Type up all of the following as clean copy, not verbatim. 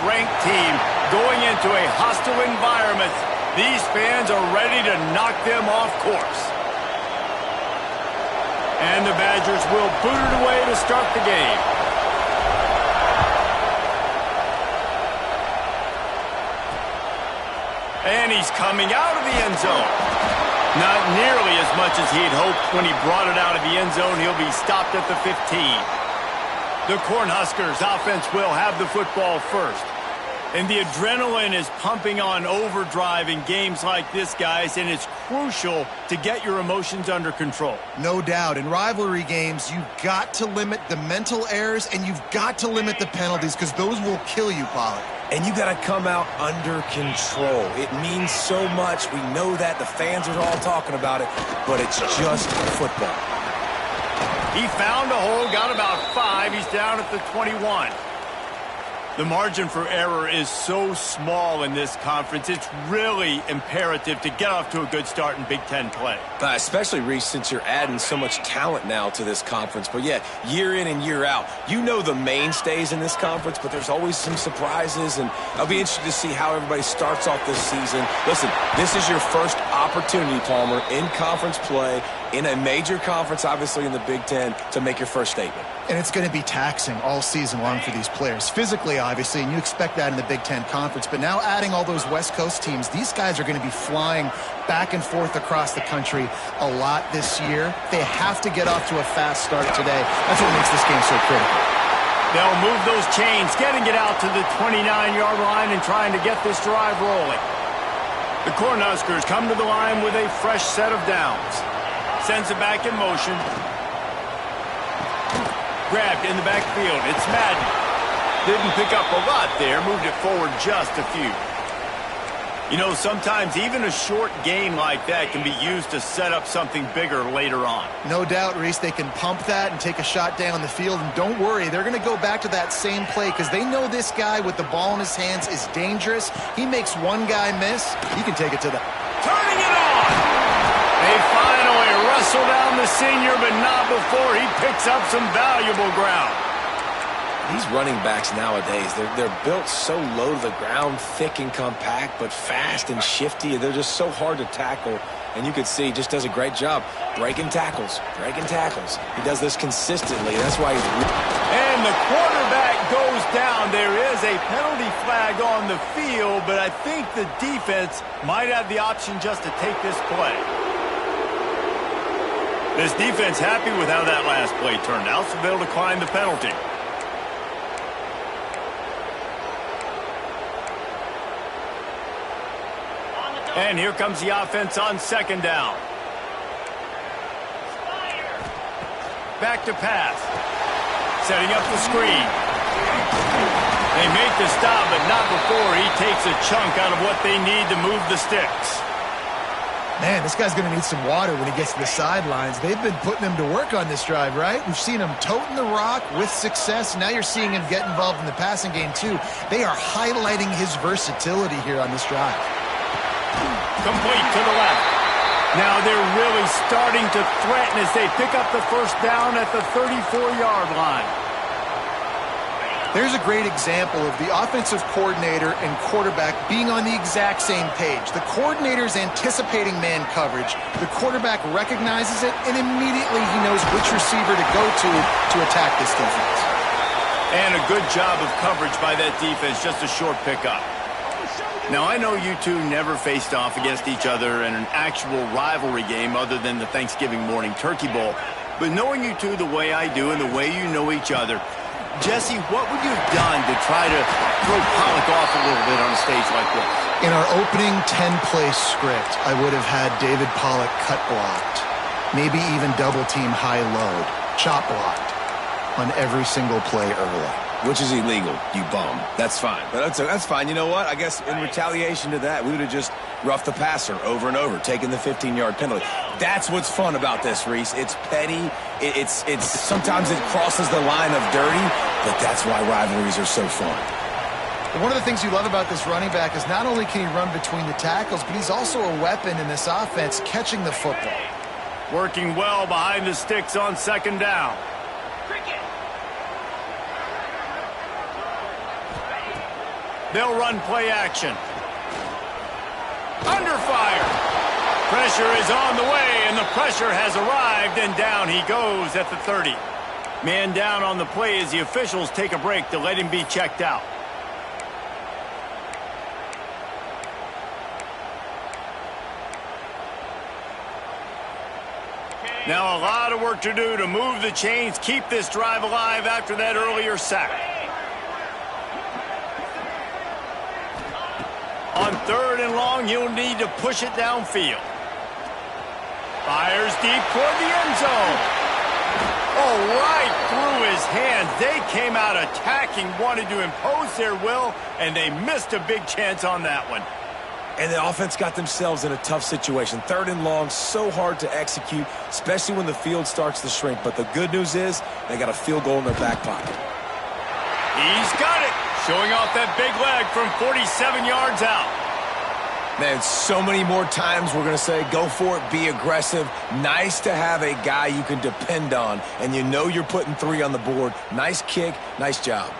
ranked team going into a hostile environment. These fans are ready to knock them off course. And the Badgers will boot it away to start the game. And he's coming out of the end zone. Not nearly as much as he'd hoped when he brought it out of the end zone. He'll be stopped at the 15. The Cornhuskers offense will have the football first. And the adrenaline is pumping on overdrive in games like this, guys, and it's crucial to get your emotions under control. No doubt. In rivalry games, you've got to limit the mental errors and you've got to limit the penalties because those will kill you, Pollard. And you got to come out under control. It means so much. We know that. The fans are all talking about it, but it's just football. He found a hole, got about 5. He's down at the 21. The margin for error is so small in this conference. It's really imperative to get off to a good start in Big Ten play. Especially, Reese, since you're adding so much talent now to this conference. But, yeah, year in and year out, you know the mainstays in this conference, but there's always some surprises. And I'll be interested to see how everybody starts off this season. Listen, this is your first opportunity, Palmer, in conference play, in a major conference, obviously in the Big Ten, to make your first statement. And it's going to be taxing all season long for these players. Physically, obviously, and you expect that in the Big Ten Conference. But now adding all those West Coast teams, these guys are going to be flying back and forth across the country a lot this year. They have to get off to a fast start today. That's what makes this game so critical. They'll move those chains, getting it out to the 29-yard line and trying to get this drive rolling. The Cornhuskers come to the line with a fresh set of downs. Sends it back in motion. Grabbed in the backfield. It's Madden. Didn't pick up a lot there. Moved it forward just a few. You know, sometimes even a short gain like that can be used to set up something bigger later on. No doubt, Reese, they can pump that and take a shot down the field. And don't worry, they're going to go back to that same play because they know this guy with the ball in his hands is dangerous. He makes one guy miss. He can take it to the... Turning it on! They finally wrestle down the senior, but not before he picks up some valuable ground. These running backs nowadays, they're built so low to the ground, thick and compact, but fast and shifty. They're just so hard to tackle. And you can see he just does a great job breaking tackles. He does this consistently. That's why he's... And the quarterback goes down. There is a penalty flag on the field, but I think the defense might have the option just to take this play. This defense happy with how that last play turned out, so they'll decline the penalty. And here comes the offense on second down. Back to pass. Setting up the screen. They make the stop, but not before he takes a chunk out of what they need to move the sticks. Man, this guy's going to need some water when he gets to the sidelines. They've been putting him to work on this drive, right? We've seen him toting the rock with success. Now you're seeing him get involved in the passing game, too. They are highlighting his versatility here on this drive. Complete to the left. Now they're really starting to threaten as they pick up the first down at the 34-yard line. There's a great example of the offensive coordinator and quarterback being on the exact same page. The coordinator's anticipating man coverage. The quarterback recognizes it, and immediately he knows which receiver to go to attack this defense. And a good job of coverage by that defense, just a short pickup. Now, I know you two never faced off against each other in an actual rivalry game other than the Thanksgiving morning Turkey Bowl. But knowing you two the way I do and the way you know each other, Jesse, what would you have done to try to throw Pollock off a little bit on a stage like this? In our opening 10-play script, I would have had David Pollock cut blocked, maybe even double-team high-load, chop blocked on every single play early. Which is illegal, you bum. That's fine. But that's fine. You know what? I guess in retaliation to that, we would have just roughed the passer over and over, taking the 15-yard penalty. That's what's fun about this, Reese. It's petty. It's sometimes it crosses the line of dirty, but that's why rivalries are so fun. One of the things you love about this running back is not only can he run between the tackles, but he's also a weapon in this offense, catching the football. Working well behind the sticks on second down. They'll run play action. Under fire. Pressure is on the way, and the pressure has arrived, and down he goes at the 30. Man down on the play as the officials take a break to let him be checked out. Now a lot of work to do to move the chains, keep this drive alive after that earlier sack. On 3rd and long, you'll need to push it downfield. Fires deep toward the end zone. Oh, right through his hands. They came out attacking, wanted to impose their will, and they missed a big chance on that one. And the offense got themselves in a tough situation. 3rd and long, so hard to execute, especially when the field starts to shrink. But the good news is they got a field goal in their back pocket. He's got it, showing off that big leg from 47 yards out. Man, so many more times we're going to say, go for it, be aggressive. Nice to have a guy you can depend on, and you know you're putting 3 on the board. Nice kick, nice job.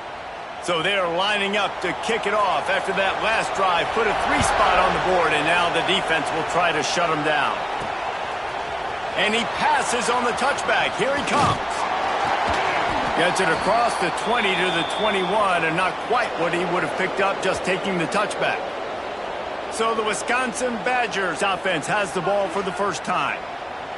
So they're lining up to kick it off after that last drive. Put a 3 spot on the board, and now the defense will try to shut him down. And he passes on the touchback. Here he comes. Gets it across the 20 to the 21, and not quite what he would have picked up just taking the touchback. So the Wisconsin Badgers offense has the ball for the first time.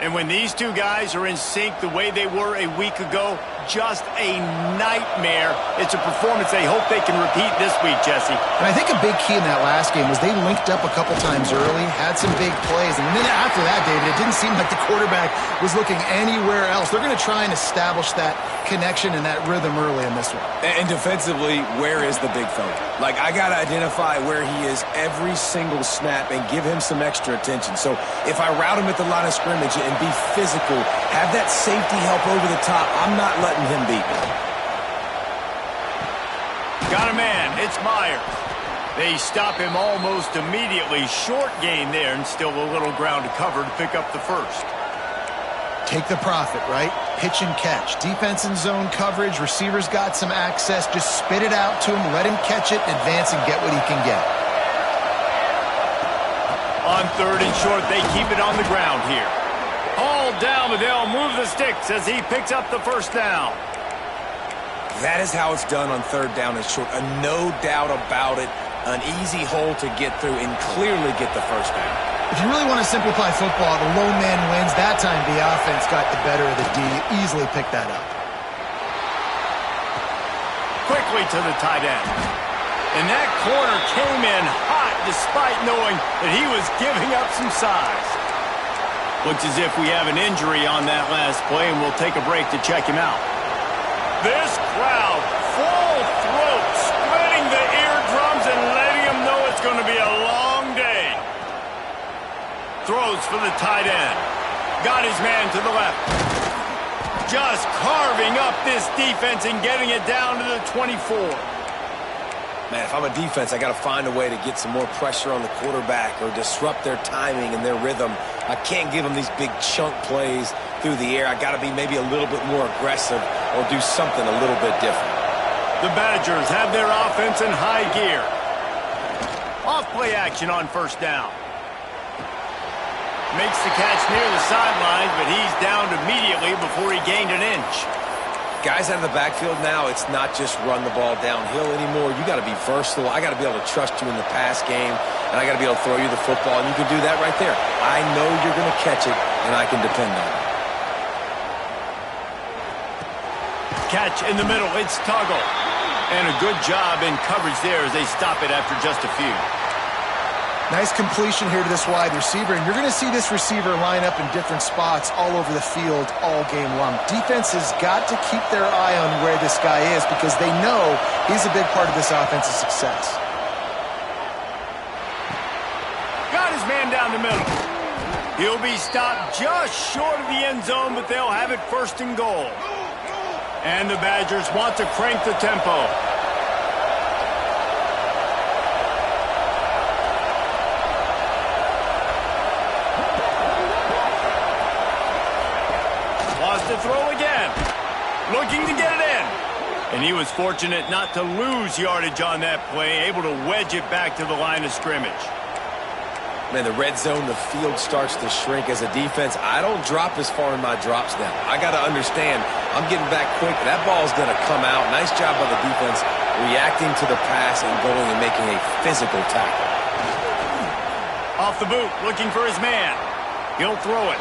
And when these two guys are in sync the way they were a week ago, just a nightmare. It's a performance they hope they can repeat this week, Jesse. And I think a big key in that last game was they linked up a couple times early, had some big plays, and then after that, David, it didn't seem like the quarterback was looking anywhere else. They're going to try and establish that connection and that rhythm early in this one. And defensively, where is the big fella? Like, I got to identify where he is every single snap and give him some extra attention. So if I route him at the line of scrimmage and be physical, have that safety help over the top, I'm not letting him beat me. Got a man. It's Myers. They stop him almost immediately. Short gain there, and still a little ground to cover to pick up the first. Take the profit, right? Pitch and catch. Defense in zone coverage. Receivers got some access. Just spit it out to him. Let him catch it, advance, and get what he can get. On 3rd and short, they keep it on the ground here. All down, but they'll move the sticks as he picks up the first down. That is how it's done on 3rd down and short. No doubt about it. An easy hole to get through and clearly get the first down. If you really want to simplify football, the low man wins. That time the offense got the better of the D. Easily picked that up. Quickly to the tight end. And that corner came in hot despite knowing that he was giving up some size. Looks as if we have an injury on that last play, and we'll take a break to check him out. This crowd, full throat, splitting the eardrums and letting him know it's going to be a long day. Throws for the tight end. Got his man to the left. Just carving up this defense and getting it down to the 24. Man, if I'm a defense, I got to find a way to get some more pressure on the quarterback or disrupt their timing and their rhythm. I can't give them these big chunk plays through the air. I got to be maybe a little bit more aggressive or do something a little bit different. The Badgers have their offense in high gear. Off play action on 1st down. Makes the catch near the sidelines, but he's downed immediately before he gained an inch. Guys out of the backfield now, it's not just run the ball downhill anymore. You got to be versatile. I got to be able to trust you in the pass game, and I got to be able to throw you the football, and you can do that right there. I know you're going to catch it, and I can depend on it. Catch in the middle. It's Tuggle. And a good job in coverage there as they stop it after just a few. Nice completion here to this wide receiver, and you're going to see this receiver line up in different spots all over the field all game long. Defense has got to keep their eye on where this guy is because they know he's a big part of this offense's success. Got his man down the middle. He'll be stopped just short of the end zone, but they'll have it 1st and goal. And the Badgers want to crank the tempo. To throw again. Looking to get it in. And He was fortunate not to lose yardage on that play, able to wedge it back to the line of scrimmage. Man, the red zone, the field starts to shrink as a defense. I don't drop as far in my drops now. I got to understand, I'm getting back quick. That ball's going to come out. Nice job by the defense reacting to the pass and going and making a physical tackle. Off the boot, looking for his man. He'll throw it.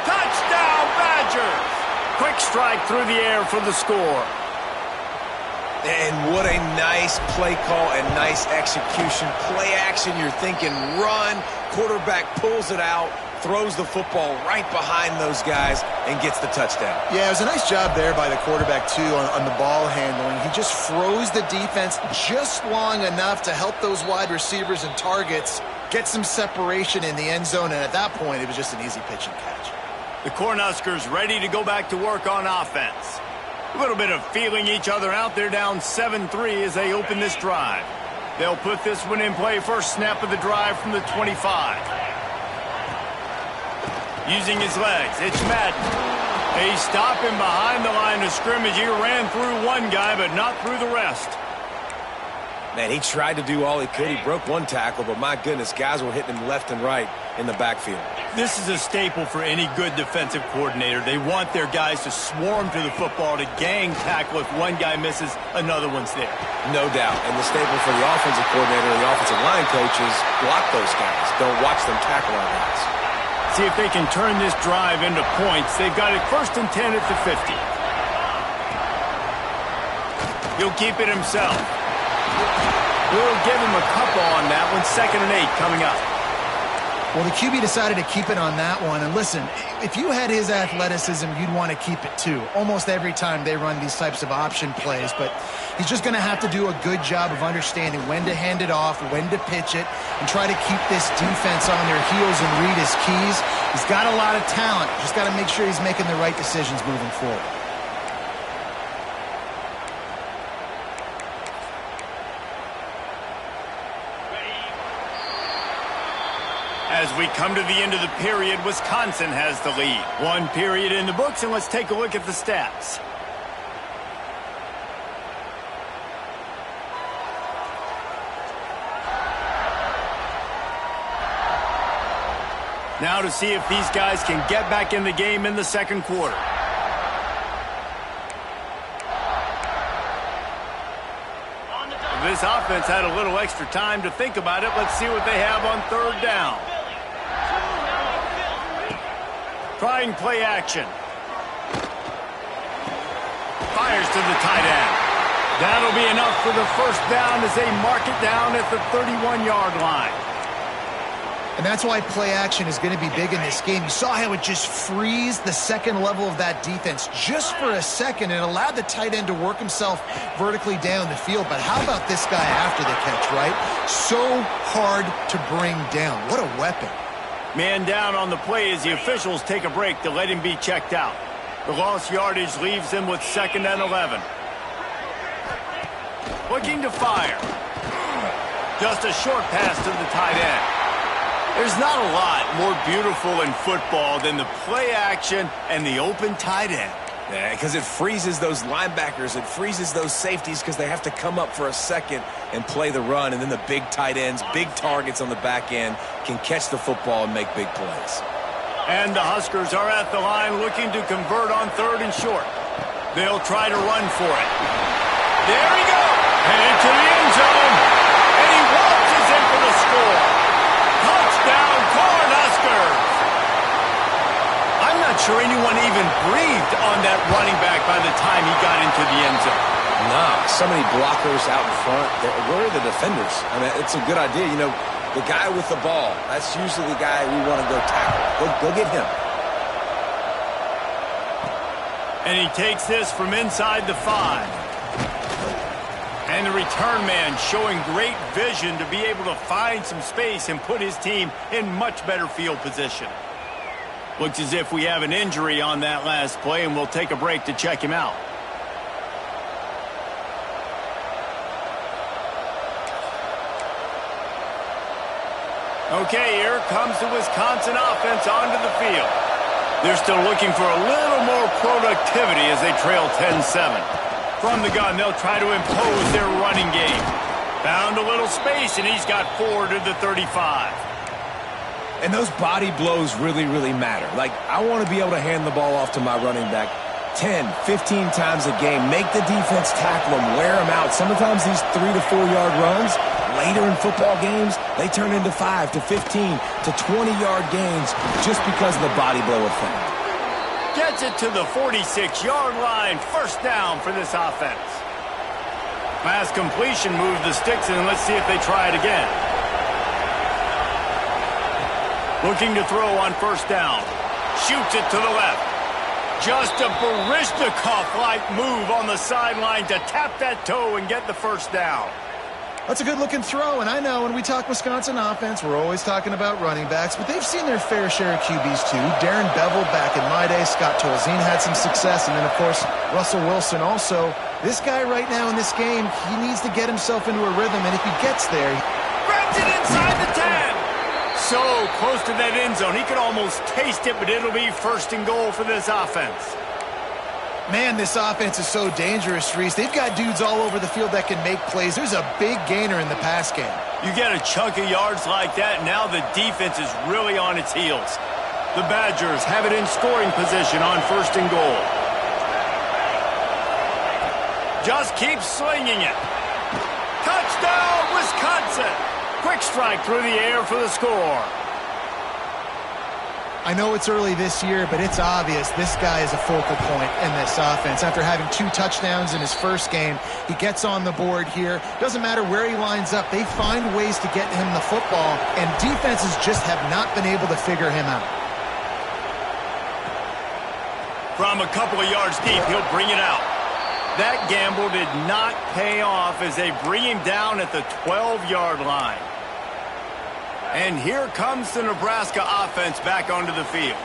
Touchdown, Badgers! Quick strike through the air for the score. And what a nice play call and nice execution. Play action, you're thinking run. Quarterback pulls it out, throws the football right behind those guys, and gets the touchdown. Yeah, it was a nice job there by the quarterback, too, on the ball handling. He just froze the defense just long enough to help those wide receivers and targets get some separation in the end zone, and at that point, it was just an easy pitch and catch. The Cornhuskers ready to go back to work on offense. A little bit of feeling each other out. They're down 7-3 as they open this drive. They'll put this one in play. First snap of the drive from the 25. Using his legs, it's Madden. They stop him behind the line of scrimmage. He ran through one guy, but not through the rest. Man, he tried to do all he could. He broke one tackle, but my goodness, guys were hitting him left and right in the backfield. This is a staple for any good defensive coordinator. They want their guys to swarm to the football, to gang tackle. If one guy misses, another one's there. No doubt. And the staple for the offensive coordinator and the offensive line coaches, block those guys. Don't watch them tackle our guys. See if they can turn this drive into points. They've got it 1st and 10 at the 50. He'll keep it himself. We'll give him a couple on that one. 2nd and 8 coming up. Well, the QB decided to keep it on that one. And listen, if you had his athleticism, you'd want to keep it too. Almost every time they run these types of option plays. But he's just going to have to do a good job of understanding when to hand it off, when to pitch it, and try to keep this defense on their heels and read his keys. He's got a lot of talent. Just got to make sure he's making the right decisions moving forward. As we come to the end of the period, Wisconsin has the lead. One period in the books, and let's take a look at the stats. Now to see if these guys can get back in the game in the second quarter. This offense had a little extra time to think about it. Let's see what they have on 3rd down. Trying play action. Fires to the tight end. That'll be enough for the 1st down as they mark it down at the 31-yard line. And that's why play action is going to be big in this game. You saw how it just frees the second level of that defense just for a second. It allowed the tight end to work himself vertically down the field. But how about this guy after the catch, right? So hard to bring down. What a weapon. Man down on the play as the officials take a break to let him be checked out. The lost yardage leaves them with 2nd and 11. Looking to fire. Just a short pass to the tight end. There's not a lot more beautiful in football than the play action and the open tight end. Yeah, because it freezes those linebackers. It freezes those safeties because they have to come up for a second and play the run. And then the big tight ends, big targets on the back end can catch the football and make big plays. And the Huskers are at the line looking to convert on 3rd and short. They'll try to run for it. There he goes. And into the end zone. And he launches in for the score. Touchdown, Cornhuskers. I'm not sure anyone even breathed on that running back by the time he got into the end zone. Nah, so many blockers out in front. Where are the defenders? I mean, it's a good idea. You know, the guy with the ball, that's usually the guy we want to go tackle. Go get him. And he takes this from inside the 5. And the return man showing great vision to be able to find some space and put his team in much better field position. Looks as if we have an injury on that last play, and we'll take a break to check him out. Okay, here comes the Wisconsin offense onto the field. They're still looking for a little more productivity as they trail 10-7. From the gun, they'll try to impose their running game. Found a little space, and he's got 4 to the 35. And those body blows really, really matter. Like, I want to be able to hand the ball off to my running back 10, 15 times a game. Make the defense tackle them, wear them out. Sometimes these 3 to 4 yard runs, later in football games, they turn into 5 to 15 to 20-yard gains just because of the body blow effect. Gets it to the 46-yard line. First down for this offense. Pass completion moves the sticks, and let's see if they try it again. Looking to throw on first down. Shoots it to the left. Just a Baryshnikov-like move on the sideline to tap that toe and get the first down. That's a good-looking throw, and I know when we talk Wisconsin offense, we're always talking about running backs, but they've seen their fair share of QBs too. Darren Bevel back in my day, Scott Tolzien had some success, and then, of course, Russell Wilson also. This guy right now in this game, he needs to get himself into a rhythm, and if he gets there... Grabs it inside the 10! So close to that end zone, he could almost taste it, but it'll be first and goal for this offense. Man, this offense is so dangerous, Reese. They've got dudes all over the field that can make plays. There's a big gainer in the pass game. You get a chunk of yards like that, and now the defense is really on its heels. The Badgers have it in scoring position on first and goal. Just keep slinging it. Touchdown, Wisconsin! Quick strike through the air for the score. I know it's early this year, but it's obvious this guy is a focal point in this offense. After having 2 touchdowns in his first game, he gets on the board here. Doesn't matter where he lines up, they find ways to get him the football, and defenses just have not been able to figure him out. From a couple of yards deep, he'll bring it out. That gamble did not pay off as they bring him down at the 12-yard line. And here comes the Nebraska offense back onto the field.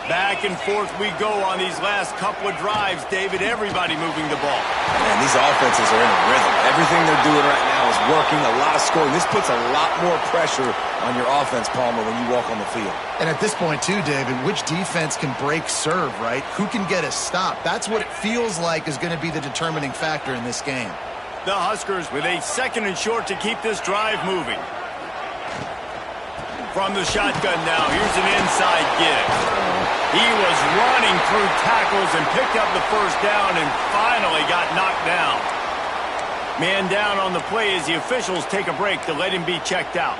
Back and forth we go on these last couple of drives, David. Everybody moving the ball. Man, these offenses are in a rhythm. Everything they're doing right now is working, a lot of scoring. This puts a lot more pressure on your offense, Palmer, when you walk on the field. And at this point, too, David, which defense can break serve, right? Who can get a stop? That's what it feels like is going to be the determining factor in this game. The Huskers with a 2nd and short to keep this drive moving. From the shotgun now, here's an inside give. He was running through tackles and picked up the first down and finally got knocked down. Man down on the play as the officials take a break to let him be checked out.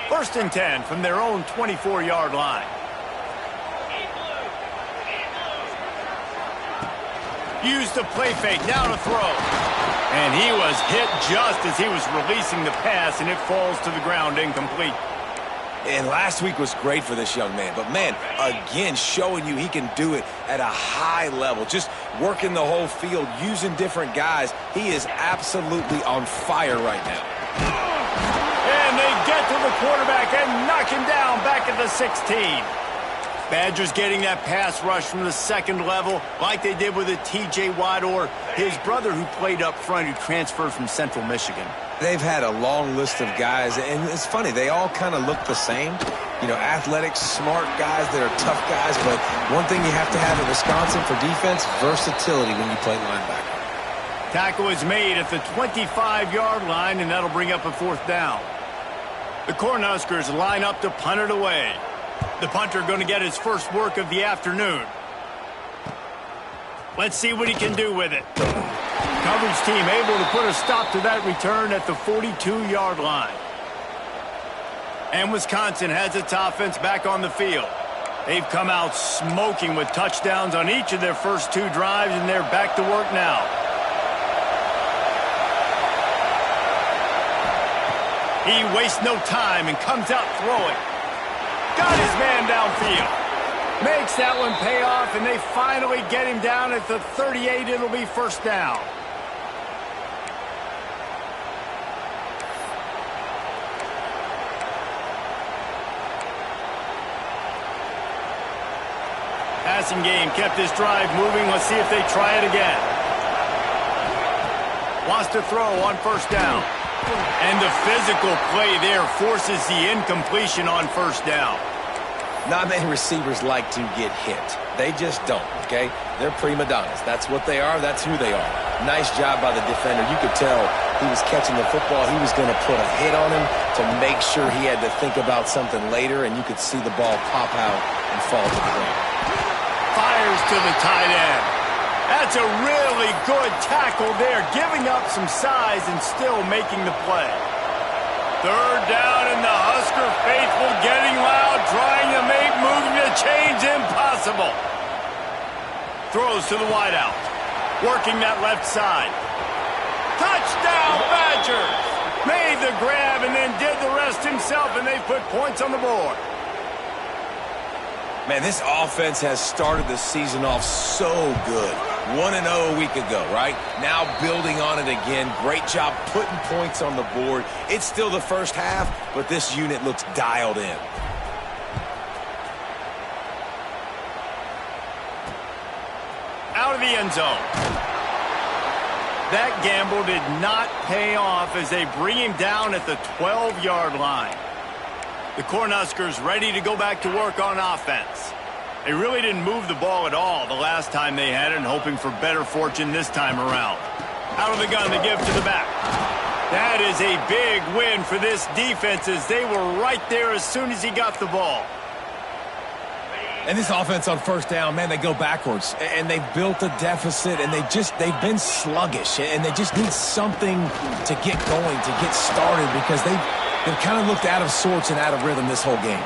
1st and 10 from their own 24-yard line. Use the play fake, now to throw. And he was hit just as he was releasing the pass, and it falls to the ground incomplete. And last week was great for this young man. But, man, again, showing you he can do it at a high level. Just working the whole field, using different guys. He is absolutely on fire right now. And they get to the quarterback and knock him down back at the 16. Badgers getting that pass rush from the 2nd level like they did with a T.J. Watt or his brother who played up front who transferred from Central Michigan. They've had a long list of guys, and it's funny, they all kind of look the same. You know, athletic, smart guys that are tough guys, but one thing you have to have at Wisconsin for defense, versatility when you play linebacker. Tackle is made at the 25-yard line, and that'll bring up a 4th down. The Cornhuskers line up to punt it away. The punter going to get his first work of the afternoon. Let's see what he can do with it. Coverage team able to put a stop to that return at the 42-yard line. And Wisconsin has its offense back on the field. They've come out smoking with touchdowns on each of their first 2 drives, and they're back to work now. He wastes no time and comes out throwing. Got his man downfield. Makes that one pay off, and they finally get him down at the 38. It'll be first down. Passing game kept this drive moving. Let's see if they try it again. Wants to throw on first down. And the physical play there forces the incompletion on first down. Not many receivers like to get hit. They just don't, okay? They're prima donnas. That's what they are. That's who they are. Nice job by the defender. You could tell he was catching the football. He was going to put a hit on him to make sure he had to think about something later, and you could see the ball pop out and fall to the ground. Fires to the tight end. That's a really good tackle there, giving up some size and still making the play. Third down, and the Husker faithful getting loud, trying to make moving the chains impossible. Throws to the wideout, working that left side. Touchdown, Badgers! Made the grab and then did the rest himself, and they put points on the board. Man, this offense has started the season off so good. 1-0 a week ago, right? Now building on it again. Great job putting points on the board. It's still the first half, but this unit looks dialed in. Out of the end zone. That gamble did not pay off as they bring him down at the 12-yard line. The Cornhuskers ready to go back to work on offense. They really didn't move the ball at all the last time they had it, and hoping for better fortune this time around. Out of the gun to give to the back. That is a big win for this defense as they were right there as soon as he got the ball. And this offense on first down, man, they go backwards. And they've built a deficit, and they've been sluggish. And they just need something to get going, to get started, because they've kind of looked out of sorts and out of rhythm this whole game.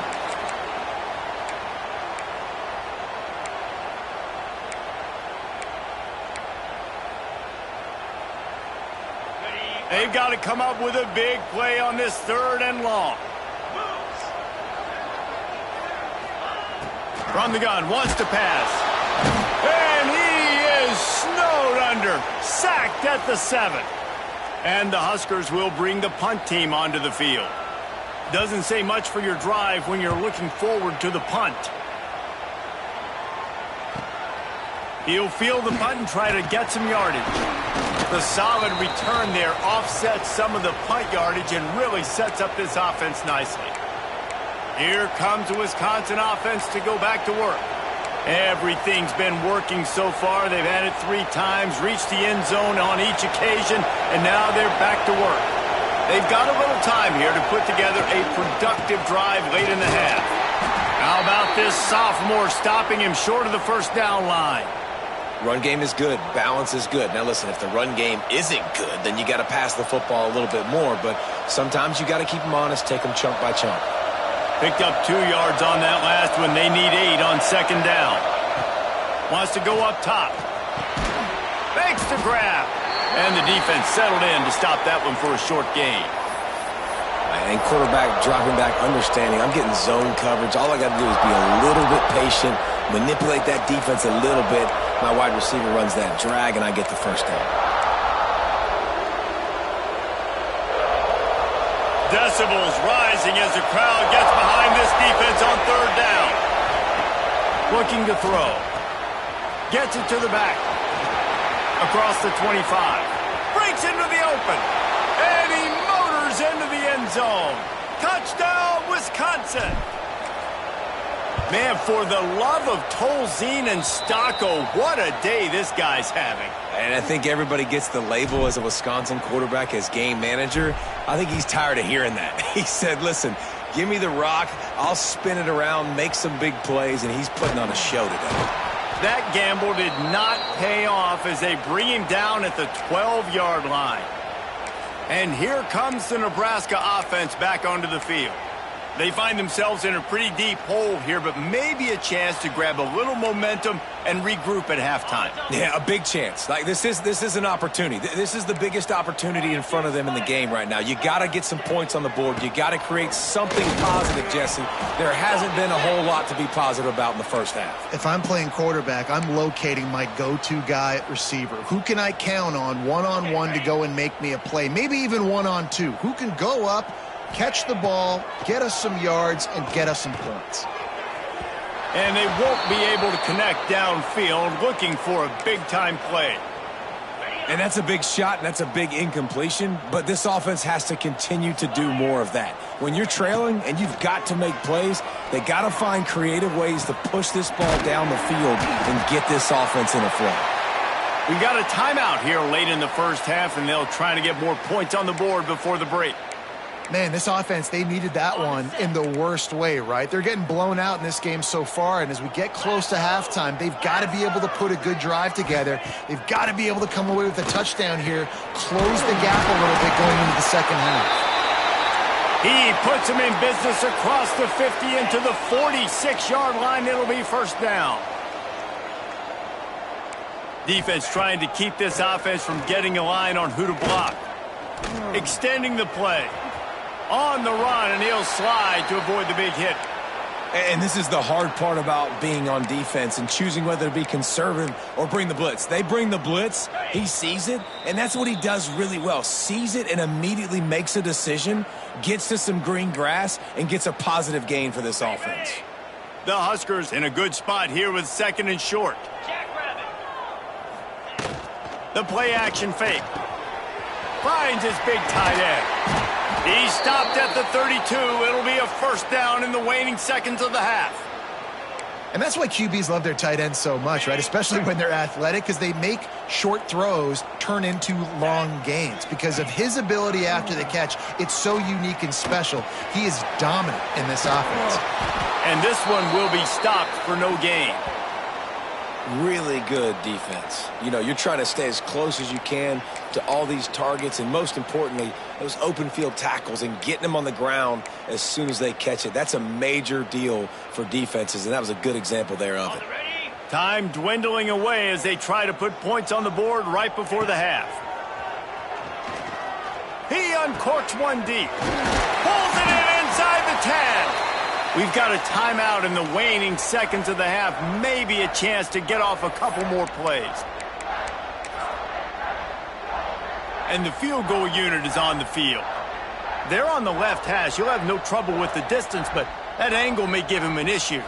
They've got to come up with a big play on this third and long. From the gun, wants to pass. And he is snowed under. Sacked at the 7. And the Huskers will bring the punt team onto the field. Doesn't say much for your drive when you're looking forward to the punt. He'll field the punt and try to get some yardage. The solid return there offsets some of the punt yardage and really sets up this offense nicely. Here comes the Wisconsin offense to go back to work. Everything's been working so far. They've had it 3 times, reached the end zone on each occasion, and now they're back to work. They've got a little time here to put together a productive drive late in the half. How about this sophomore stopping him short of the first down line? Run game is good. Balance is good. Now, listen, if the run game isn't good, then you got to pass the football a little bit more. But sometimes you got to keep them honest, take them chunk by chunk. Picked up 2 yards on that last one. They need 8 on second down. Wants to go up top. Makes the grab. And the defense settled in to stop that one for a short gain. And quarterback dropping back, understanding. I'm getting zone coverage. All I got to do is be a little bit patient, manipulate that defense a little bit. My wide receiver runs that drag, and I get the first down. Decibels rising as the crowd gets behind this defense on third down. Looking to throw. Gets it to the back. Across the 25. Breaks into the open. And he motors into the end zone. Touchdown, Wisconsin. Man, for the love of Tolzien and Stocco, what a day this guy's having. And I think everybody gets the label as a Wisconsin quarterback as game manager. I think he's tired of hearing that. He said, listen, give me the rock, I'll spin it around, make some big plays, and he's putting on a show today. That gamble did not pay off as they bring him down at the 12-yard line. And here comes the Nebraska offense back onto the field. They find themselves in a pretty deep hole here, but maybe a chance to grab a little momentum and regroup at halftime. Yeah, a big chance. Like this is an opportunity. This is the biggest opportunity in front of them in the game right now. You got to get some points on the board. You got to create something positive, Jesse. There hasn't been a whole lot to be positive about in the first half. If I'm playing quarterback, I'm locating my go-to guy at receiver. Who can I count on one-on-one to go and make me a play? Maybe even one-on-two. Who can go up, catch the ball, get us some yards, and get us some points. And they won't be able to connect downfield, looking for a big-time play. And that's a big shot, and that's a big incompletion, but this offense has to continue to do more of that. When you're trailing and you've got to make plays, they got to find creative ways to push this ball down the field and get this offense in a flow. We got a timeout here late in the first half, and they'll try to get more points on the board before the break. Man, this offense, they needed that one in the worst way, right? They're getting blown out in this game so far, and as we get close to halftime, they've got to be able to put a good drive together. They've got to be able to come away with a touchdown here, close the gap a little bit going into the second half. He puts him in business across the 50 into the 46-yard line. It'll be first down. Defense trying to keep this offense from getting a line on who to block. Extending the play. On the run, and he'll slide to avoid the big hit. And this is the hard part about being on defense and choosing whether to be conservative or bring the blitz. They bring the blitz, he sees it, and that's what he does really well. Sees it and immediately makes a decision, gets to some green grass, and gets a positive gain for this offense. The Huskers in a good spot here with second and short. The play action fake. Finds his big tight end. He stopped at the 32. It'll be a first down in the waning seconds of the half. And that's why QBs love their tight ends so much, right? Especially when they're athletic, because they make short throws turn into long gains. Because of his ability after the catch, it's so unique and special. He is dominant in this offense. And this one will be stopped for no gain. Really good defense. You know, you're trying to stay as close as you can to all these targets, and most importantly, those open field tackles and getting them on the ground as soon as they catch it. That's a major deal for defenses, and that was a good example there of it. Time dwindling away as they try to put points on the board right before the half. He uncorks one deep. Pulls it in inside the 10. We've got a timeout in the waning seconds of the half. Maybe a chance to get off a couple more plays. And the field goal unit is on the field. They're on the left hash. You'll have no trouble with the distance, but that angle may give him an issue.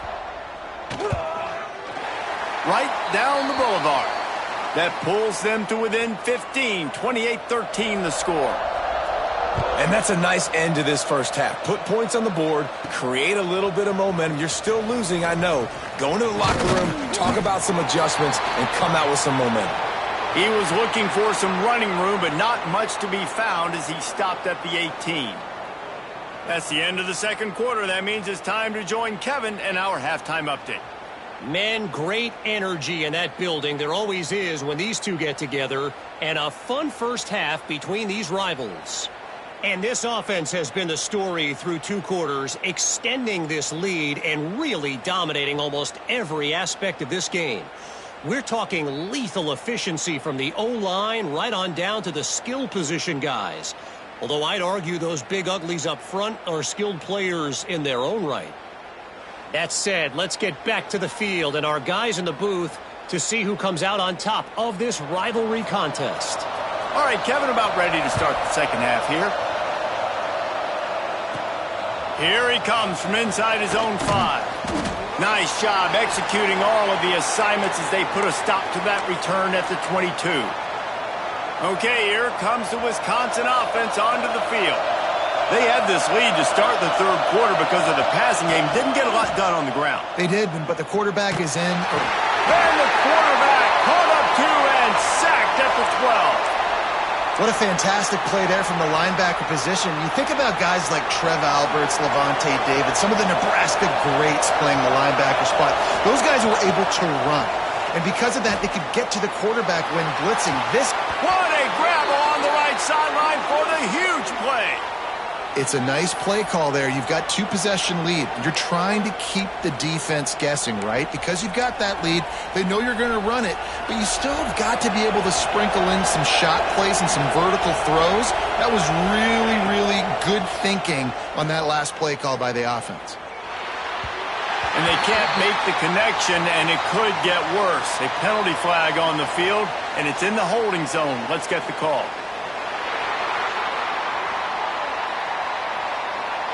Right down the boulevard. That pulls them to within 15, 28-13 the score. And that's a nice end to this first half. Put points on the board, create a little bit of momentum. You're still losing, I know. Go into the locker room, talk about some adjustments, and come out with some momentum. He was looking for some running room, but not much to be found as he stopped at the 18. That's the end of the second quarter. That means it's time to join Kevin and our halftime update. Man, great energy in that building. There always is when these two get together. And a fun first half between these rivals. And this offense has been the story through two quarters, extending this lead and really dominating almost every aspect of this game. We're talking lethal efficiency from the O-line right on down to the skill position guys. Although I'd argue those big uglies up front are skilled players in their own right. That said, let's get back to the field and our guys in the booth to see who comes out on top of this rivalry contest. All right, Kevin, about ready to start the second half here. Here he comes from inside his own 5. Nice job executing all of the assignments as they put a stop to that return at the 22. Okay, here comes the Wisconsin offense onto the field. They had this lead to start the third quarter because of the passing game. Didn't get a lot done on the ground. They did, but the quarterback is in. And the quarterback caught up to and sacked at the 12. What a fantastic play there from the linebacker position. You think about guys like Trev Alberts, Levante David, some of the Nebraska greats playing the linebacker spot. Those guys were able to run. And because of that, they could get to the quarterback when blitzing. What a grab along the right sideline for the huge play. It's a nice play call there. You've got 2-possession lead. You're trying to keep the defense guessing, right? Because you've got that lead. They know you're going to run it, but you still have got to be able to sprinkle in some shot plays and some vertical throws. That was really, really good thinking on that last play call by the offense. And they can't make the connection, and it could get worse. A penalty flag on the field, and it's in the holding zone. Let's get the call.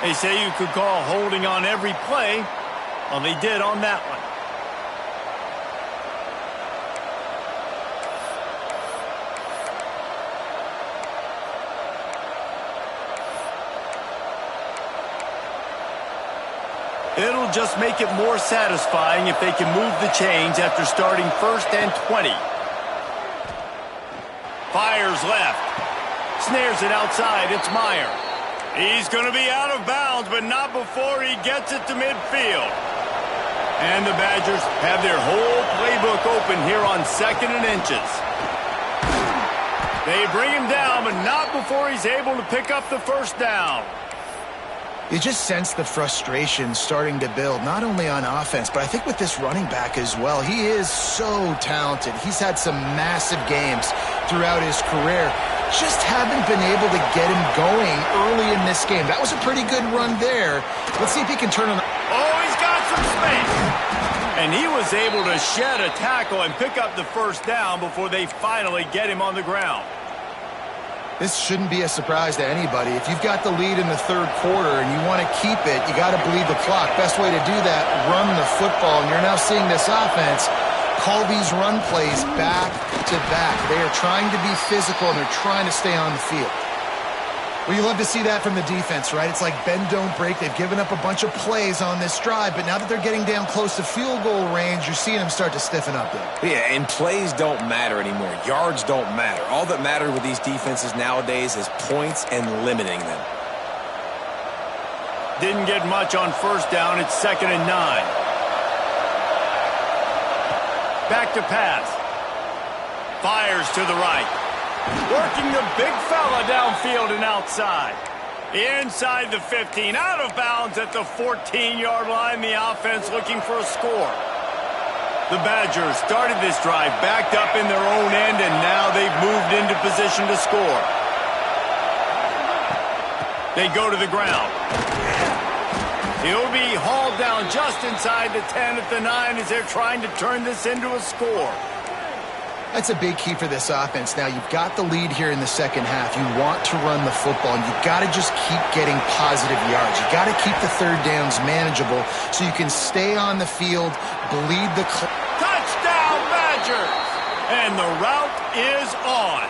They say you could call holding on every play. Well, they did on that one. It'll just make it more satisfying if they can move the chains after starting 1st and 20. Fires left. Snares it outside. It's Meyer. He's going to be out of bounds, but not before he gets it to midfield. And the Badgers have their whole playbook open here on 2nd and inches. They bring him down, but not before he's able to pick up the first down. You just sense the frustration starting to build, not only on offense, but I think with this running back as well. He is so talented. He's had some massive games throughout his career. Just haven't been able to get him going early in this game. That was a pretty good run there. Let's see if he can turn on. Oh, he's got some space. And he was able to shed a tackle and pick up the first down before they finally get him on the ground. This shouldn't be a surprise to anybody. If you've got the lead in the 3rd quarter and you want to keep it, you got to bleed the clock. Best way to do that, run the football. And you're now seeing this offense call these run plays back to back. They are trying to be physical, and they're trying to stay on the field. Well, you love to see that from the defense, right? It's like bend, don't break. They've given up a bunch of plays on this drive, but now that they're getting down close to field goal range, you're seeing them start to stiffen up there. Yeah, and plays don't matter anymore. Yards don't matter. All that matters with these defenses nowadays is points and limiting them. Didn't get much on 1st down. It's 2nd and 9. Back to pass. Fires to the right. Working the big fella downfield and outside. Inside the 15. Out of bounds at the 14-yard line. The offense looking for a score. The Badgers started this drive backed up in their own end, and now they've moved into position to score. They go to the ground. He'll be hauled down just inside the 10 at the 9 as they're trying to turn this into a score. That's a big key for this offense. Now, you've got the lead here in the 2nd half. You want to run the football, and you've got to just keep getting positive yards. You've got to keep the 3rd downs manageable so you can stay on the field, bleed the clock. Touchdown, Badgers! And the route is on.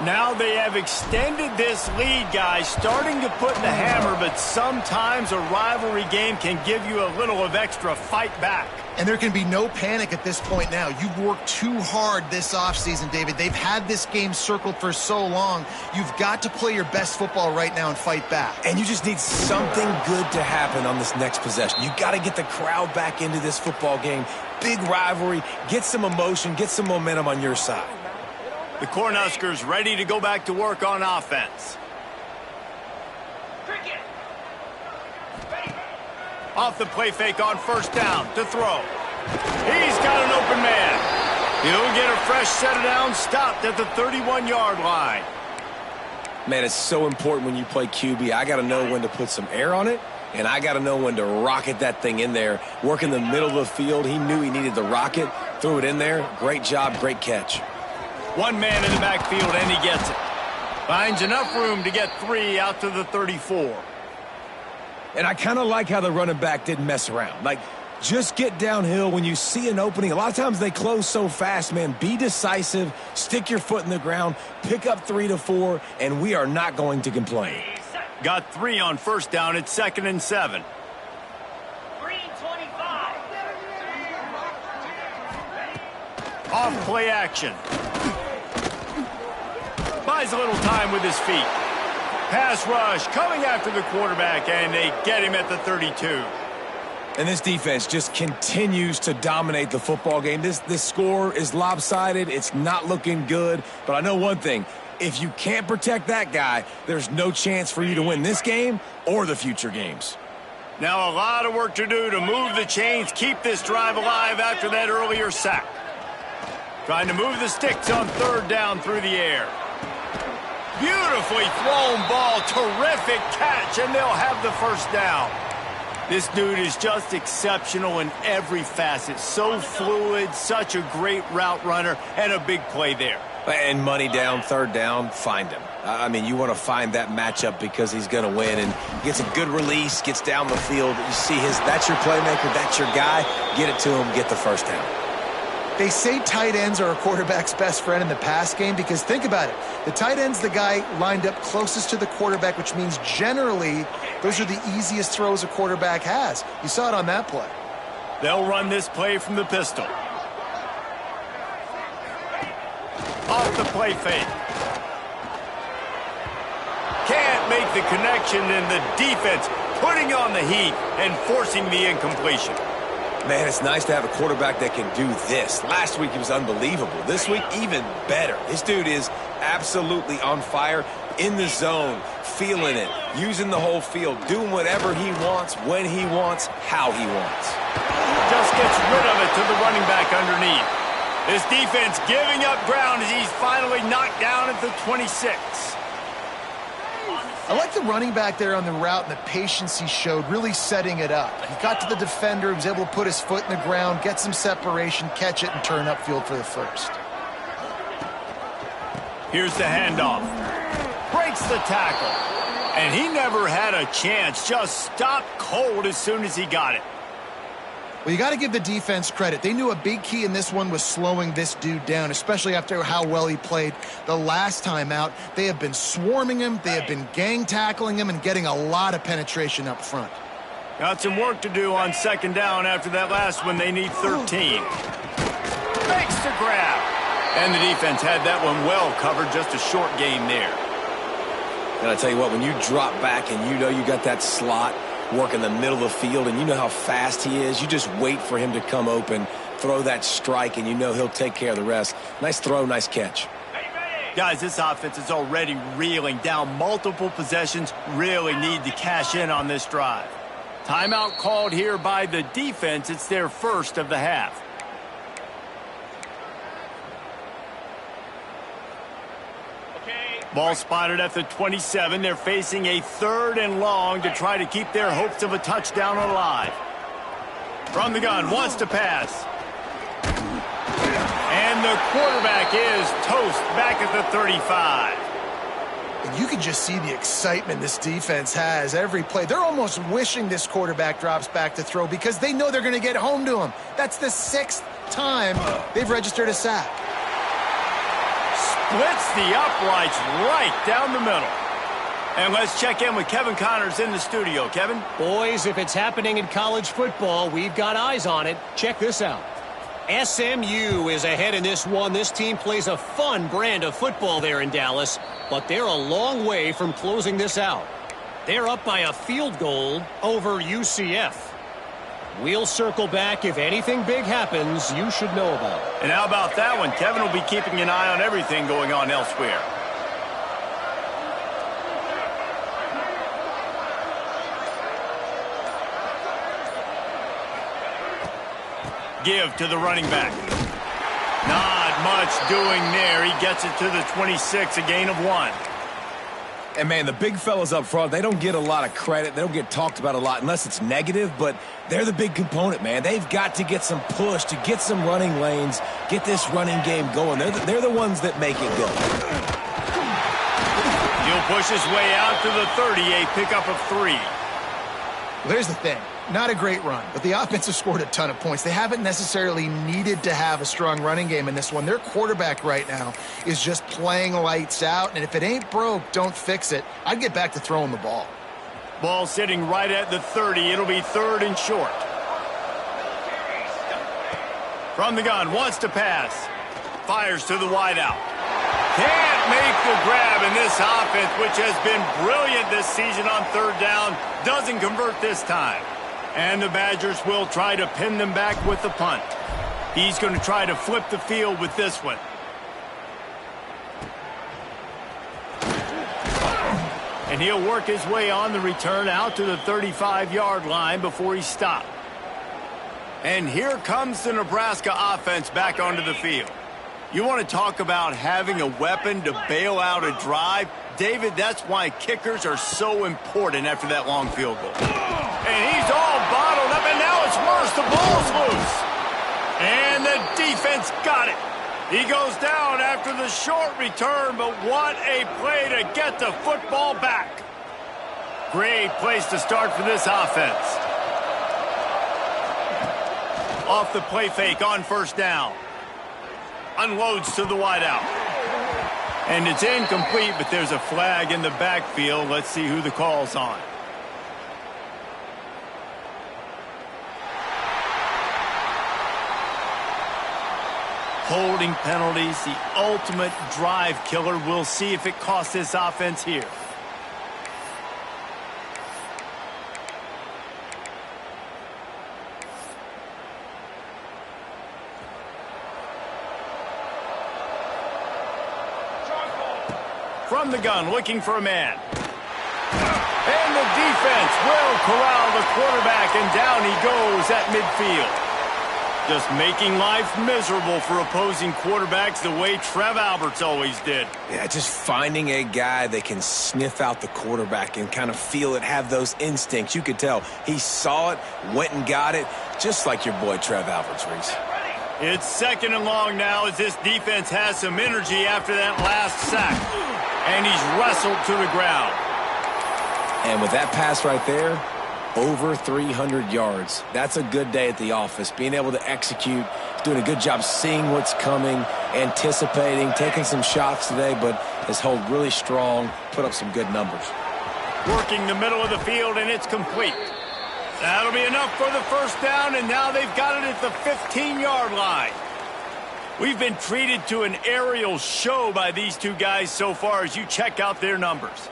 Now they have extended this lead, guys, starting to put the hammer, but sometimes a rivalry game can give you a little of extra fight back. And there can be no panic at this point now. You've worked too hard this offseason, David. They've had this game circled for so long. You've got to play your best football right now and fight back. And you just need something good to happen on this next possession. You got to get the crowd back into this football game. Big rivalry. Get some emotion. Get some momentum on your side. The Cornhuskers ready to go back to work on offense. Off the play fake on 1st down to throw. He's got an open man. He'll get a fresh set of downs stopped at the 31-yard line. Man, it's so important when you play QB. I got to know when to put some air on it, and I got to know when to rocket that thing in there. Work in the middle of the field. He knew he needed the rocket. Threw it in there. Great job, great catch. One man in the backfield, and he gets it. Finds enough room to get 3 out to the 34. And I kind of like how the running back didn't mess around. Like, just get downhill when you see an opening. A lot of times they close so fast, man. Be decisive, stick your foot in the ground, pick up 3 to 4, and we are not going to complain. Got 3 on 1st down. It's 2nd and 7. Off play action. Buys a little time with his feet. Pass rush coming after the quarterback, and they get him at the 32. And this defense just continues to dominate the football game. This score is lopsided. It's not looking good. But I know one thing. If you can't protect that guy, there's no chance for you to win this game or the future games. Now a lot of work to do to move the chains, keep this drive alive after that earlier sack. Trying to move the sticks on 3rd down through the air. Beautifully thrown ball, terrific catch, and they'll have the 1st down. This dude is just exceptional in every facet. So fluid, such a great route runner, and a big play there. And money down, 3rd down, find him. I mean, you want to find that matchup because he's going to win, and gets a good release, gets down the field. You see that's your playmaker, that's your guy. Get it to him, get the 1st down. They say tight ends are a quarterback's best friend in the pass game because think about it. The tight end's the guy lined up closest to the quarterback, which means generally those are the easiest throws a quarterback has. You saw it on that play. They'll run this play from the pistol. Off the play fake. Can't make the connection, and the defense putting on the heat and forcing the incompletion. Man, it's nice to have a quarterback that can do this. Last week, he was unbelievable. This week, even better. This dude is absolutely on fire, in the zone, feeling it, using the whole field, doing whatever he wants, when he wants, how he wants. Just gets rid of it to the running back underneath. His defense giving up ground as he's finally knocked down at the 26. I like the running back there on the route and the patience he showed, really setting it up. He got to the defender, he was able to put his foot in the ground, get some separation, catch it, and turn upfield for the first. Here's the handoff. Breaks the tackle. And he never had a chance, just stopped cold as soon as he got it. Well, you got to give the defense credit. They knew a big key in this one was slowing this dude down, especially after how well he played the last time out. They have been swarming him, they have been gang tackling him, and getting a lot of penetration up front. Got some work to do on second down after that last one. They need 13. Makes the grab. And the defense had that one well covered, just a short gain there. And I tell you what, when you drop back and you know you got that slot, work in the middle of the field, and you know how fast he is. You just wait for him to come open, throw that strike, and you know he'll take care of the rest. Nice throw, nice catch. Guys, this offense is already reeling down multiple possessions. Really need to cash in on this drive. Timeout called here by the defense. It's their first of the half. Ball spotted at the 27. They're facing a 3rd and long to try to keep their hopes of a touchdown alive. From the gun, wants to pass. And the quarterback is toast back at the 35. And you can just see the excitement this defense has every play. They're almost wishing this quarterback drops back to throw because they know they're going to get home to him. That's the 6th time they've registered a sack. Splits the uprights right down the middle. And let's check in with Kevin Connors in the studio. Kevin? Boys, if it's happening in college football, we've got eyes on it. Check this out. SMU is ahead in this one. This team plays a fun brand of football there in Dallas, but they're a long way from closing this out. They're up by a field goal over UCF. We'll circle back. If anything big happens, you should know about it. And how about that one? Kevin will be keeping an eye on everything going on elsewhere. Give to the running back. Not much doing there. He gets it to the 26, a gain of 1. And, man, the big fellas up front, they don't get a lot of credit. They don't get talked about a lot unless it's negative, but they're the big component, man. They've got to get some push, to get some running lanes, get this running game going. They're the ones that make it go. He'll push his way out to the 30, a pickup of 3. Well, there's the thing. Not a great run, but the offense has scored a ton of points. They haven't necessarily needed to have a strong running game in this one. Their quarterback right now is just playing lights out, and if it ain't broke, don't fix it. I'd get back to throwing the ball. Ball sitting right at the 30. It'll be 3rd and short. From the gun, wants to pass. Fires to the wideout. Can't make the grab, in this offense, which has been brilliant this season on 3rd down, doesn't convert this time. And the Badgers will try to pin them back with the punt. He's going to try to flip the field with this one. And he'll work his way on the return out to the 35-yard line before he stopped. And here comes the Nebraska offense back onto the field. You want to talk about having a weapon to bail out a drive? David, that's why kickers are so important after that long field goal. And he's all bottled up, and now it's worse. The ball's loose. And the defense got it. He goes down after the short return, but what a play to get the football back. Great place to start for this offense. Off the play fake on 1st down. unloads to the wideout. And it's incomplete, but there's a flag in the backfield. Let's see who the call's on. Holding penalties, the ultimate drive killer. We'll see if it costs this offense here. From the gun, looking for a man. And the defense will corral the quarterback, and down he goes at midfield. Just making life miserable for opposing quarterbacks the way Trev Alberts always did. Yeah, just finding a guy that can sniff out the quarterback and kind of feel it, have those instincts. You could tell he saw it, went and got it, just like your boy Trev Alberts, Reese. It's 2nd and long now as this defense has some energy after that last sack. And he's wrestled to the ground. And with that pass right there, over 300 yards. That's a good day at the office. Being able to execute, doing a good job seeing what's coming, anticipating, taking some shots today, but has held really strong, put up some good numbers. Working the middle of the field, and it's complete. That'll be enough for the first down, and now they've got it at the 15-yard line. We've been treated to an aerial show by these two guys so far as you check out their numbers.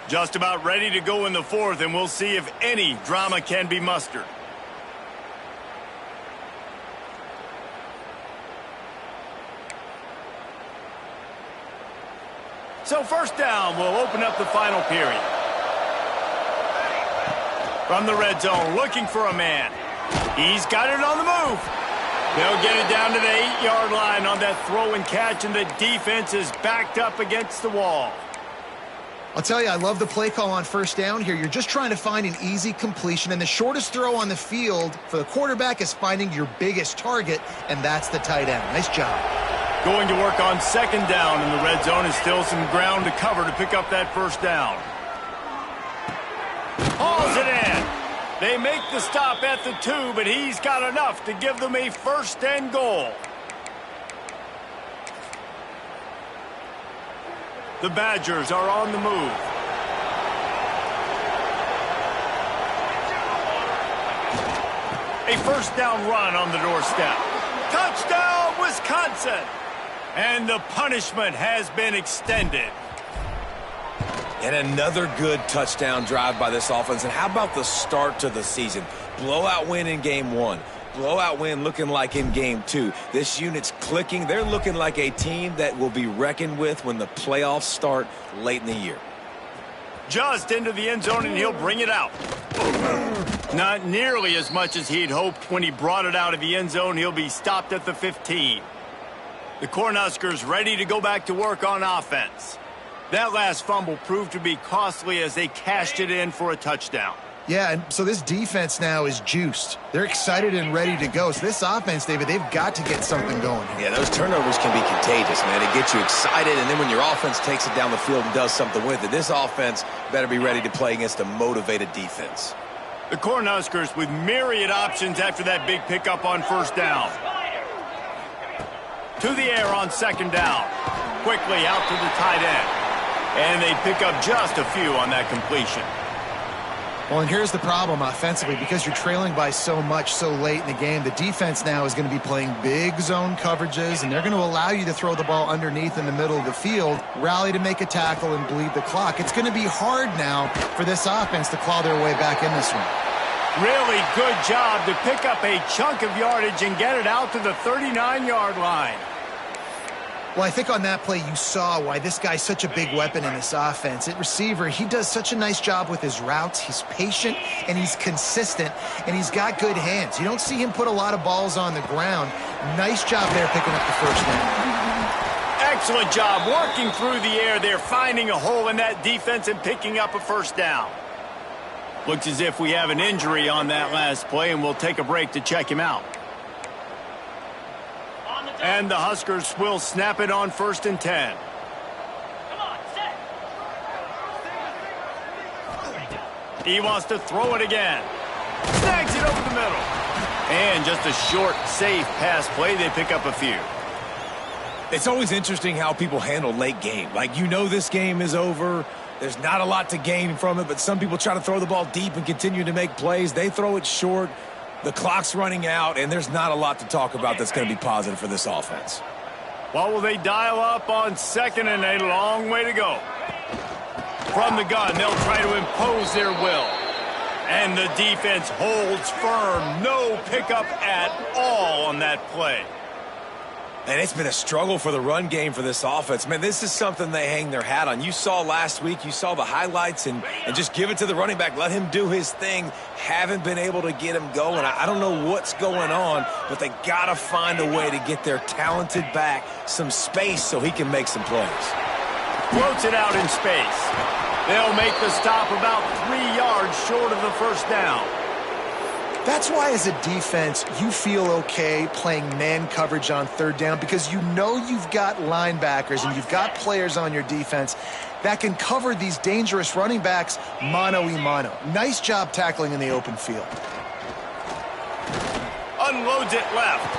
Just about ready to go in the 4th, and we'll see if any drama can be mustered. So first down will open up the final period. From the red zone, looking for a man. He's got it on the move. They'll get it down to the 8-yard line on that throw and catch, and the defense is backed up against the wall. I'll tell you, I love the play call on first down here. You're just trying to find an easy completion, and the shortest throw on the field for the quarterback is finding your biggest target, and that's the tight end. Nice job. Going to work on 2nd down in the red zone, and still some ground to cover to pick up that first down. Hauls it in. They make the stop at the 2, but he's got enough to give them a 1st and goal. The Badgers are on the move. A first down run on the doorstep. Touchdown, Wisconsin! And the punishment has been extended. And another good touchdown drive by this offense. And how about the start to the season? Blowout win in game 1. Blowout win looking like in game 2. This unit's clicking. They're looking like a team that will be reckoned with when the playoffs start late in the year. Just into the end zone, and he'll bring it out. Not nearly as much as he'd hoped when he brought it out of the end zone. He'll be stopped at the 15. The Cornhuskers ready to go back to work on offense. That last fumble proved to be costly as they cashed it in for a touchdown. Yeah, and so this defense now is juiced. They're excited and ready to go. So this offense, David, they've got to get something going here. Yeah, those turnovers can be contagious, man. It gets you excited, and then when your offense takes it down the field and does something with it, this offense better be ready to play against a motivated defense. The Cornhuskers with myriad options after that big pickup on first down. To the air on 2nd down. Quickly out to the tight end. And they pick up just a few on that completion. Well, and here's the problem offensively. Because you're trailing by so much so late in the game, the defense now is going to be playing big zone coverages, and they're going to allow you to throw the ball underneath in the middle of the field, rally to make a tackle, and bleed the clock. It's going to be hard now for this offense to claw their way back in this one. Really good job to pick up a chunk of yardage and get it out to the 39-yard line. Well, I think on that play you saw why this guy's such a big weapon in this offense. At receiver, he does such a nice job with his routes. He's patient, and he's consistent, and he's got good hands. You don't see him put a lot of balls on the ground. Nice job there picking up the first down. Excellent job working through the air there, finding a hole in that defense and picking up a first down. Looks as if we have an injury on that last play, and we'll take a break to check him out. And the Huskers will snap it on 1st and 10. He wants to throw it again. Snap! And just a short, safe pass play. They pick up a few. It's always interesting how people handle late game. Like, you know this game is over. There's not a lot to gain from it, but some people try to throw the ball deep and continue to make plays. They throw it short. The clock's running out, and there's not a lot to talk about that's going to be positive for this offense. What will they dial up on second and a long way to go? From the gun, they'll try to impose their will. And the defense holds firm. No pickup at all on that play. And it's been a struggle for the run game for this offense. Man, this is something they hang their hat on. You saw last week, you saw the highlights, and just give it to the running back. Let him do his thing. Haven't been able to get him going. I don't know what's going on, but they got to find a way to get their talented back some space so he can make some plays. Floats it out in space. They'll make the stop about 3 yards short of the first down. That's why, as a defense, you feel okay playing man coverage on third down, because you know you've got linebackers and you've got players on your defense that can cover these dangerous running backs mano-a-mano. Nice job tackling in the open field. Unloads it left.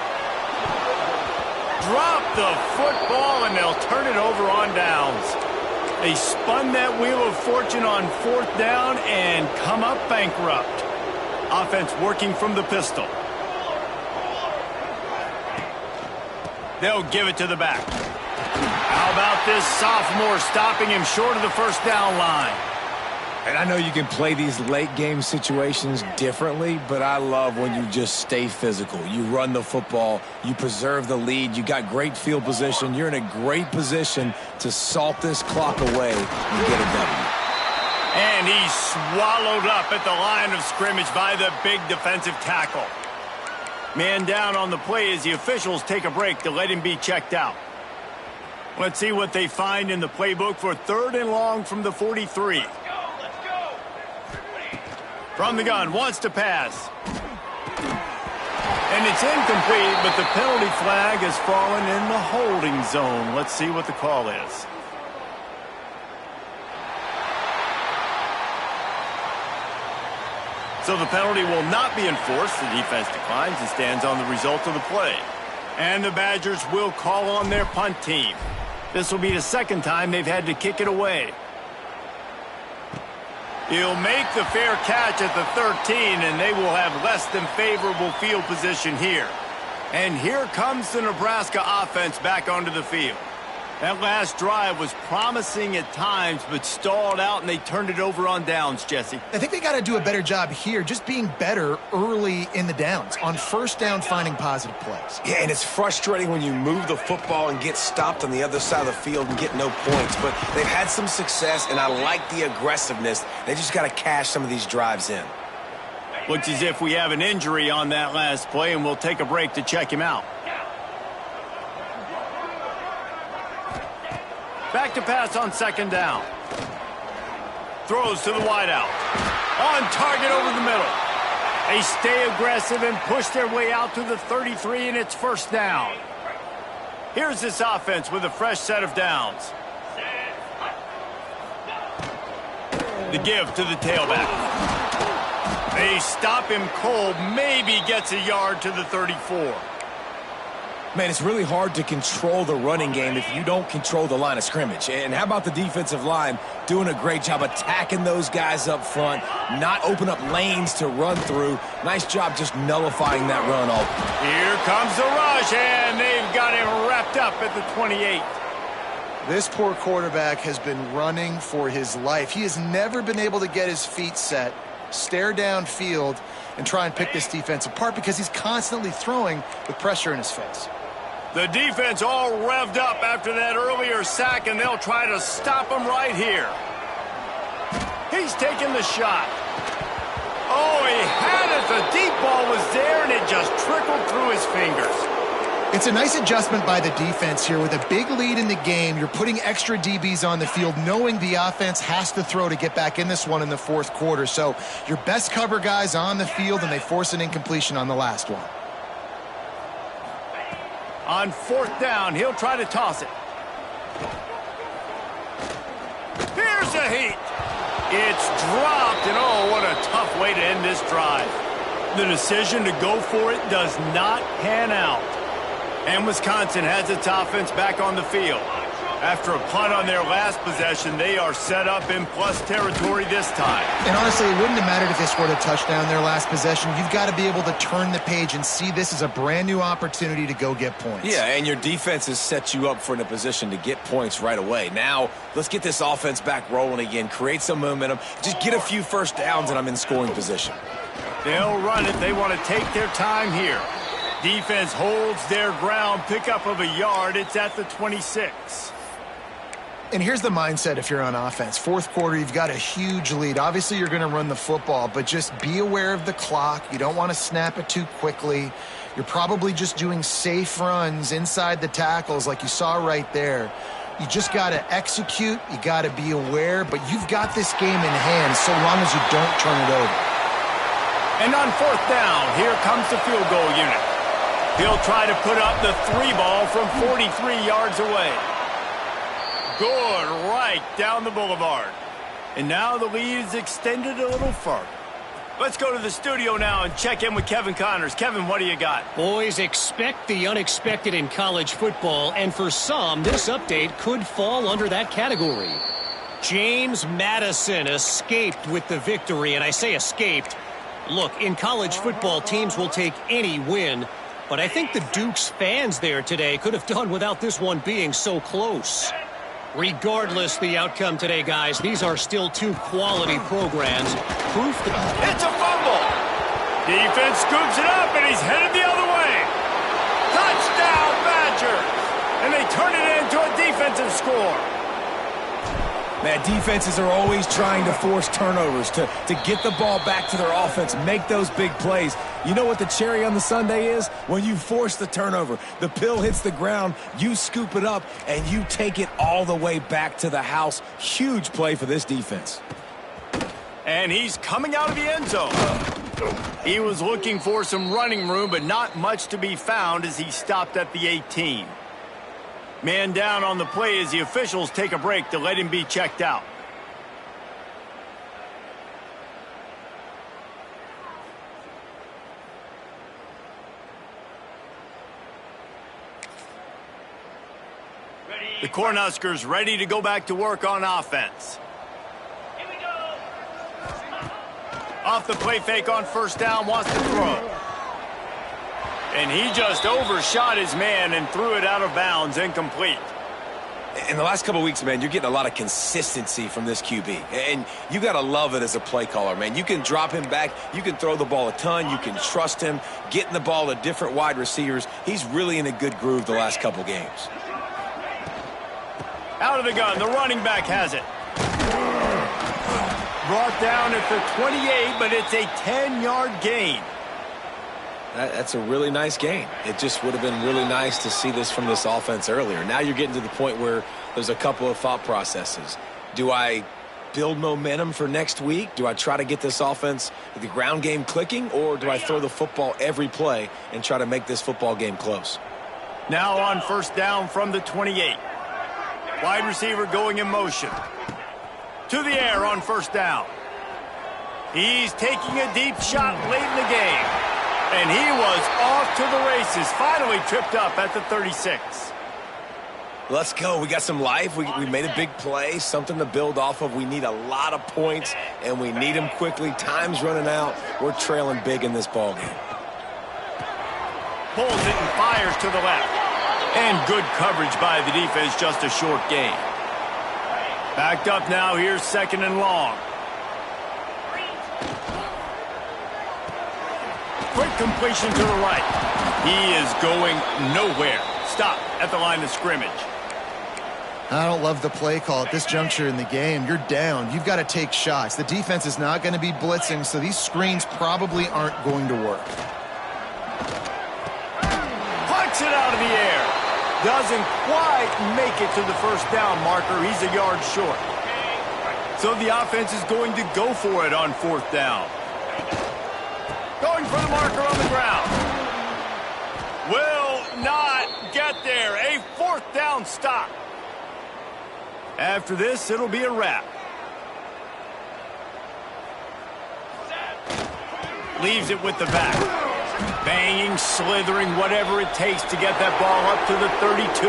Drop the football, and they'll turn it over on downs. They spun that wheel of fortune on fourth down and come up bankrupt. Offense working from the pistol. They'll give it to the back. How about this sophomore stopping him short of the first down line? And I know you can play these late game situations differently, but I love when you just stay physical. You run the football, you preserve the lead, you got great field position. You're in a great position to salt this clock away and get a W. And he's swallowed up at the line of scrimmage by the big defensive tackle. Man down on the play as the officials take a break to let him be checked out. Let's see what they find in the playbook for third and long from the 43. Let's go. From the gun, wants to pass. And it's incomplete, but the penalty flag has fallen in the holding zone. Let's see what the call is. So the penalty will not be enforced. The defense declines and stands on the result of the play. And the Badgers will call on their punt team. This will be the second time they've had to kick it away. He'll make the fair catch at the 13, and they will have less than favorable field position here. And here comes the Nebraska offense back onto the field. That last drive was promising at times, but stalled out, and they turned it over on downs, Jesse. I think they got to do a better job here, just being better early in the downs. On first down, finding positive plays. Yeah, and it's frustrating when you move the football and get stopped on the other side of the field and get no points. But they've had some success, and I like the aggressiveness. They just got to cash some of these drives in. Looks as if we have an injury on that last play, and we'll take a break to check him out. Back to pass on second down. Throws to the wideout. On target over the middle. They stay aggressive and push their way out to the 33, and it's first down. Here's this offense with a fresh set of downs. The give to the tailback. They stop him cold. Maybe gets a yard to the 34. Man, it's really hard to control the running game if you don't control the line of scrimmage. And how about the defensive line doing a great job attacking those guys up front, not open up lanes to run through. Nice job just nullifying that run all. Here comes the rush, and they've got him wrapped up at the 28. This poor quarterback has been running for his life. He has never been able to get his feet set, stare downfield, and try and pick this defense apart because he's constantly throwing with pressure in his face. The defense all revved up after that earlier sack, and they'll try to stop him right here. He's taking the shot. Oh, he had it. The deep ball was there, and it just trickled through his fingers. It's a nice adjustment by the defense here. With a big lead in the game, you're putting extra DBs on the field, knowing the offense has to throw to get back in this one in the fourth quarter. So your best cover guys on the field, and they force an incompletion on the last one. On fourth down, he'll try to toss it. Here's the heat. It's dropped, and oh, what a tough way to end this drive. The decision to go for it does not pan out. And Wisconsin has its offense back on the field. After a punt on their last possession, they are set up in plus territory this time. And honestly, it wouldn't have mattered if they scored a touchdown their last possession. You've got to be able to turn the page and see this as a brand new opportunity to go get points. Yeah, and your defense has set you up for in a position to get points right away. Now, let's get this offense back rolling again, create some momentum, just get a few first downs, and I'm in scoring position. They'll run it. They want to take their time here. Defense holds their ground, pickup of a yard. It's at the 26. And here's the mindset if you're on offense. Fourth quarter, you've got a huge lead. Obviously, you're going to run the football, but just be aware of the clock. You don't want to snap it too quickly. You're probably just doing safe runs inside the tackles like you saw right there. You just got to execute. You got to be aware, but you've got this game in hand so long as you don't turn it over. And on fourth down, here comes the field goal unit. He'll try to put up the 3 ball from 43 yards away. Good, right down the boulevard. And now the lead is extended a little further. Let's go to the studio now and check in with Kevin Connors. Kevin, what do you got? Boys, expect the unexpected in college football, and for some, this update could fall under that category. James Madison escaped with the victory, and I say escaped. Look, in college football, teams will take any win, but I think the Duke's fans there today could have done without this one being so close. Regardless the outcome today, guys, these are still 2 quality programs. Proof that it's a fumble. Defense scoops it up, and he's headed the other way. Touchdown, Badgers. And they turn it into a defensive score. Man, defenses are always trying to force turnovers to get the ball back to their offense, make those big plays. You know what the cherry on the sundae is? When you force the turnover, the pill hits the ground, you scoop it up, and you take it all the way back to the house. Huge play for this defense. And he's coming out of the end zone. He was looking for some running room, but not much to be found as he stopped at the 18. Man down on the play as the officials take a break to let him be checked out. The Cornhuskers ready to go back to work on offense. Here we go. Off the play fake on first down, wants to throw. And he just overshot his man and threw it out of bounds, incomplete. In the last couple of weeks, man, you're getting a lot of consistency from this QB. And you got to love it as a play caller, man. You can drop him back. You can throw the ball a ton. You can trust him, getting the ball to different wide receivers. He's really in a good groove the last couple games. Out of the gun, the running back has it. Brought down at the 28, but it's a 10-yard gain. That's a really nice game. It just would have been really nice to see this from this offense earlier. Now you're getting to the point where there's a couple of thought processes. Do I build momentum for next week? Do I try to get this offense, the ground game clicking, or do I throw the football every play and try to make this football game close? Now on first down from the 28. Wide receiver going in motion. To the air on first down. He's taking a deep shot late in the game. And he was off to the races, finally tripped up at the 36. Let's go. We got some life. We made a big play, something to build off of. We need a lot of points, and we need them quickly. Time's running out. We're trailing big in this ballgame. Pulls it and fires to the left. And good coverage by the defense, just a short gain. Backed up now, here's second and long. Quick completion to the right. He is going nowhere. Stop at the line of scrimmage. I don't love the play call at this juncture in the game. You're down. You've got to take shots. The defense is not going to be blitzing, so these screens probably aren't going to work. Plucks it out of the air. Doesn't quite make it to the first down marker. He's a yard short. So the offense is going to go for it on fourth down. Going for the marker on the ground. Will not get there. A fourth down stop. After this, it'll be a wrap. Leaves it with the back. Banging, slithering, whatever it takes to get that ball up to the 32.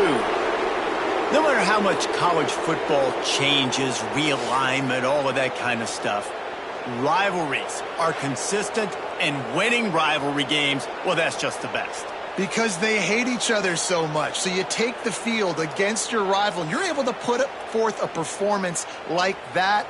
No matter how much college football changes, realignment, all of that kind of stuff, rivalries are consistent, and winning rivalry games, well, that's just the best. Because they hate each other so much. So you take the field against your rival, and you're able to put forth a performance like that.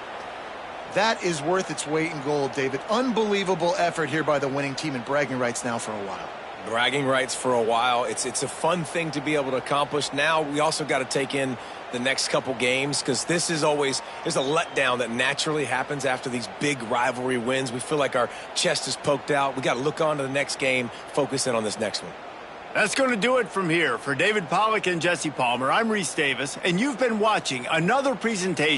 That is worth its weight in gold, David. Unbelievable effort here by the winning team, and bragging rights now for a while. Bragging rights for a while. It's a fun thing to be able to accomplish. Now we also got to take in the next couple games, because this is always, there's a letdown that naturally happens after these big rivalry wins. We feel like our chest is poked out. We got to look on to the next game, focus in on this next one. That's going to do it from here. For David Pollack and Jesse Palmer, I'm Reese Davis, and you've been watching another presentation